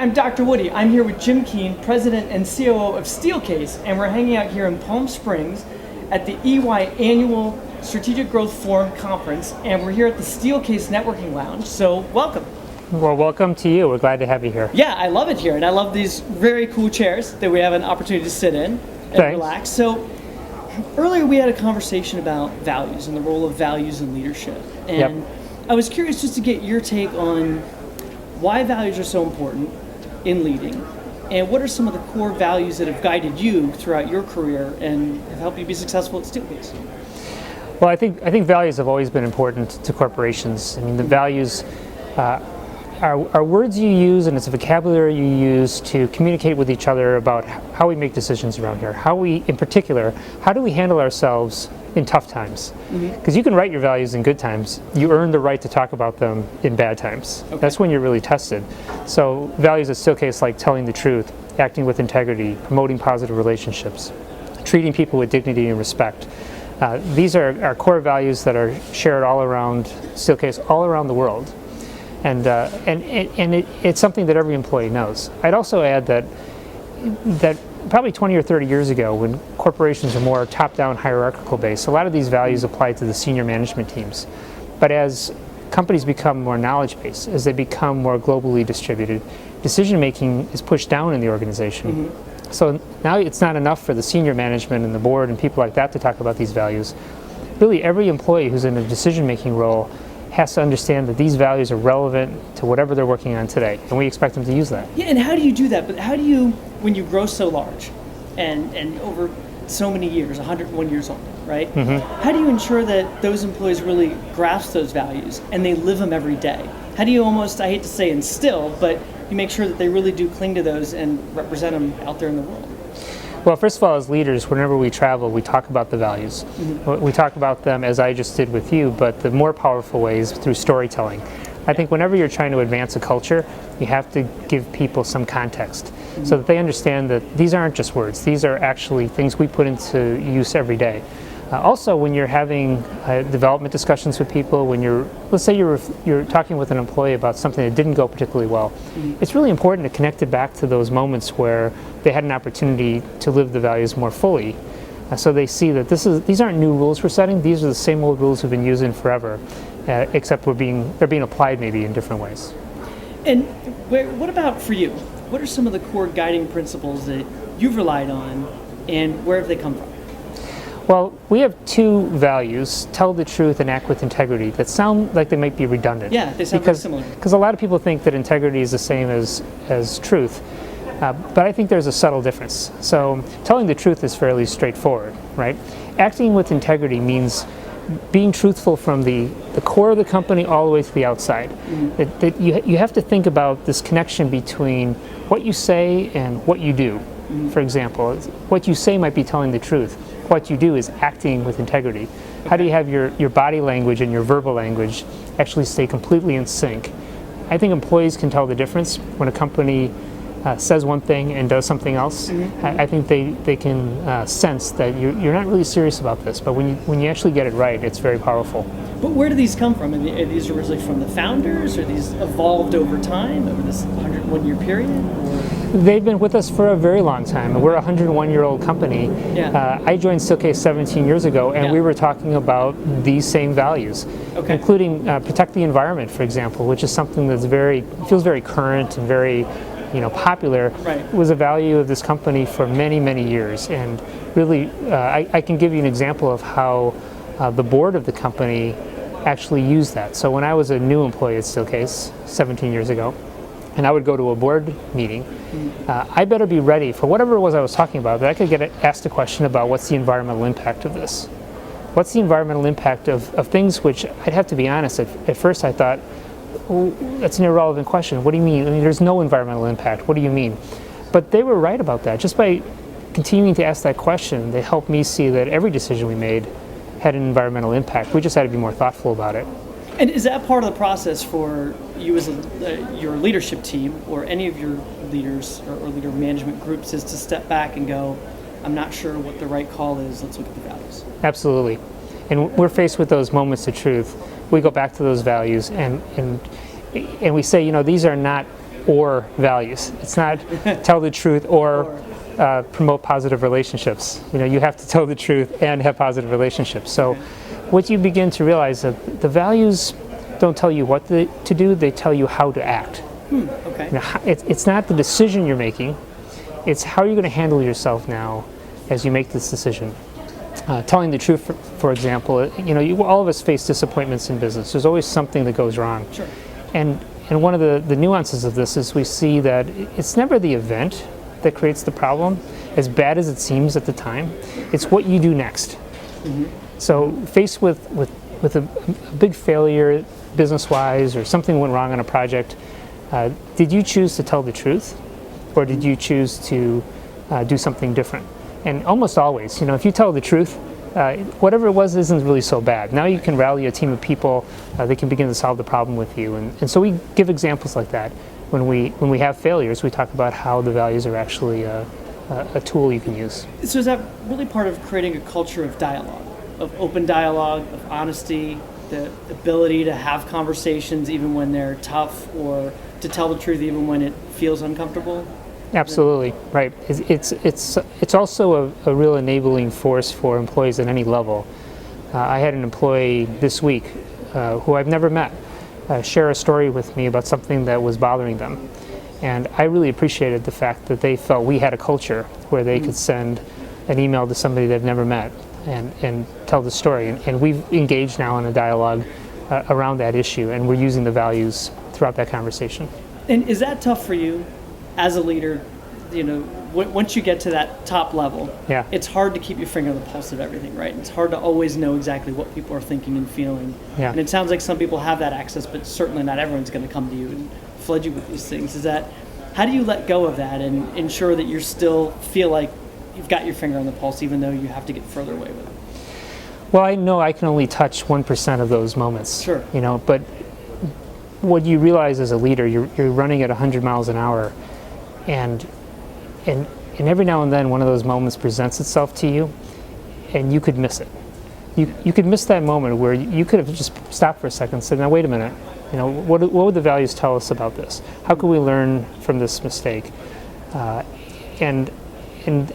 I'm Dr. Woody. I'm here with Jim Keane, President and COO of Steelcase, and we're hanging out here in Palm Springs at the EY Annual Strategic Growth Forum Conference, and we're here at the Steelcase Networking Lounge, so welcome. Well, welcome to you. We're glad to have you here. Yeah, I love it here, and I love these very cool chairs that we have an opportunity to sit in and relax. So earlier we had a conversation about values and the role of values in leadership, and I was curious just to get your take on why values are so important in leading, and what are some of the core values that have guided you throughout your career and have helped you be successful at Steelcase? Well, I think values have always been important to corporations. I mean, the values are words you use, and it's a vocabulary you use to communicate with each other about how we make decisions around here. How we, in particular, how do we handle ourselves in tough times? Because you can write your values in good times. You earn the right to talk about them in bad times. Okay. That's when you're really tested. So values at Steelcase, like telling the truth, acting with integrity, promoting positive relationships, treating people with dignity and respect. These are our core values that are shared all around Steelcase, all around the world. And it's something that every employee knows. I'd also add that probably 20 or 30 years ago, when corporations are more top-down hierarchical based, a lot of these values apply to the senior management teams. But as companies become more knowledge-based, as they become more globally distributed, decision-making is pushed down in the organization. So now it's not enough for the senior management and the board and people like that to talk about these values. Really, every employee who's in a decision-making role has to understand that these values are relevant to whatever they're working on today, and we expect them to use that. Yeah, and how do you do that? But how do you, when you grow so large and over so many years, 101 years old, right? How do you ensure that those employees really grasp those values and they live them every day? How do you almost, I hate to say instill, but you make sure that they really do cling to those and represent them out there in the world? Well, first of all, as leaders, whenever we travel, we talk about the values. We talk about them as I just did with you, but the more powerful ways through storytelling. I think whenever you're trying to advance a culture, you have to give people some context so that they understand that these aren't just words. These are actually things we put into use every day. Also, when you're having development discussions with people, when let's say you're talking with an employee about something that didn't go particularly well, it's really important to connect it back to those moments where they had an opportunity to live the values more fully. So they see that these aren't new rules we're setting, these are the same old rules we've been using forever, except they're being applied maybe in different ways. And what about for you? What are some of the core guiding principles that you've relied on, and where have they come from? Well, we have two values, tell the truth and act with integrity, that sound like they might be redundant. Yeah, they sound very similar. Because a lot of people think that integrity is the same as truth. But I think there's a subtle difference. So telling the truth is fairly straightforward, right? Acting with integrity means being truthful from the core of the company all the way to the outside. That you have to think about this connection between what you say and what you do. For example, what you say might be telling the truth. What you do is acting with integrity. How do you have your body language and your verbal language actually stay completely in sync? I think employees can tell the difference when a company says one thing and does something else. I think they can sense that you're not really serious about this, but when you actually get it right, it's very powerful. But where do these come from? Are these originally from the founders, or these evolved over time, over this 101-year period? They've been with us for a very long time. We're a 101-year-old company. I joined Steelcase 17 years ago, and we were talking about these same values, including protect the environment, for example, which is something that's feels very current and very popular. It was a value of this company for many, many years. And really, I can give you an example of how the board of the company actually used that. So when I was a new employee at Steelcase 17 years ago, and I would go to a board meeting, I better be ready for whatever it was I was talking about, that I could get asked a question about what's the environmental impact of this? What's the environmental impact of things which, I'd have to be honest, at first I thought, oh, that's an irrelevant question. What do you mean? I mean, there's no environmental impact. What do you mean? But they were right about that. Just by continuing to ask that question, they helped me see that every decision we made had an environmental impact. We just had to be more thoughtful about it. And is that part of the process for you as your leadership team, or any of your leaders or leader management groups, is to step back and go, I'm not sure what the right call is, let's look at the values? Absolutely. And we're faced with those moments of truth. We go back to those values and we say, these are not or values. It's not tell the truth or promote positive relationships. You have to tell the truth and have positive relationships. So what you begin to realize that the values don't tell you what to do, they tell you how to act. Okay. It's not the decision you're making, it's how you're going to handle yourself now as you make this decision. Telling the truth, for example, all of us face disappointments in business. There's always something that goes wrong. Sure. And one of the nuances of this is we see that it's never the event that creates the problem, as bad as it seems at the time. It's what you do next. So faced with a big failure business-wise, or something went wrong on a project, did you choose to tell the truth, or did you choose to do something different? And almost always, if you tell the truth, whatever it was isn't really so bad. Now you can rally a team of people, they can begin to solve the problem with you. And so we give examples like that. When we have failures, we talk about how the values are actually a tool you can use. So is that really part of creating a culture of dialogue, of open dialogue, of honesty, the ability to have conversations even when they're tough, or to tell the truth even when it feels uncomfortable? Absolutely, right. It's also a real enabling force for employees at any level. I had an employee this week who I've never met share a story with me about something that was bothering them. And I really appreciated the fact that they felt we had a culture where they could send an email to somebody they've never met and tell the story. And we've engaged now in a dialogue around that issue, and we're using the values throughout that conversation. And is that tough for you as a leader? Once you get to that top level, it's hard to keep your finger on the pulse of everything, right? It's hard to always know exactly what people are thinking and feeling. Yeah. And it sounds like some people have that access, but certainly not everyone's going to come to you and flood you with these things. How do you let go of that and ensure that you still feel like you've got your finger on the pulse, even though you have to get further away with it? Well, I know I can only touch 1% of those moments. Sure. But what you realize as a leader, you're running at 100 miles an hour, and every now and then one of those moments presents itself to you, and you could miss it. You could miss that moment where you could have just stopped for a second and said, now wait a minute, what would the values tell us about this? How could we learn from this mistake? And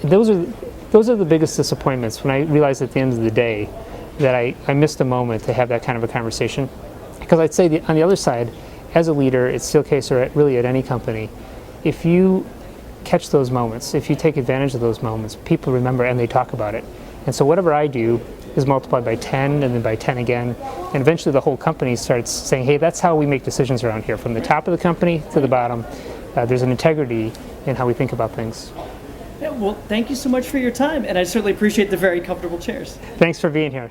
those are the biggest disappointments, when I realize at the end of the day that I missed a moment to have that kind of a conversation. Because I'd say on the other side, as a leader at Steelcase, or really at any company, if you catch those moments, if you take advantage of those moments, people remember and they talk about it. And so whatever I do is multiplied by 10 and then by 10 again. And eventually the whole company starts saying, hey, that's how we make decisions around here. From the top of the company to the bottom, there's an integrity in how we think about things. Yeah, well, thank you so much for your time, and I certainly appreciate the very comfortable chairs. Thanks for being here.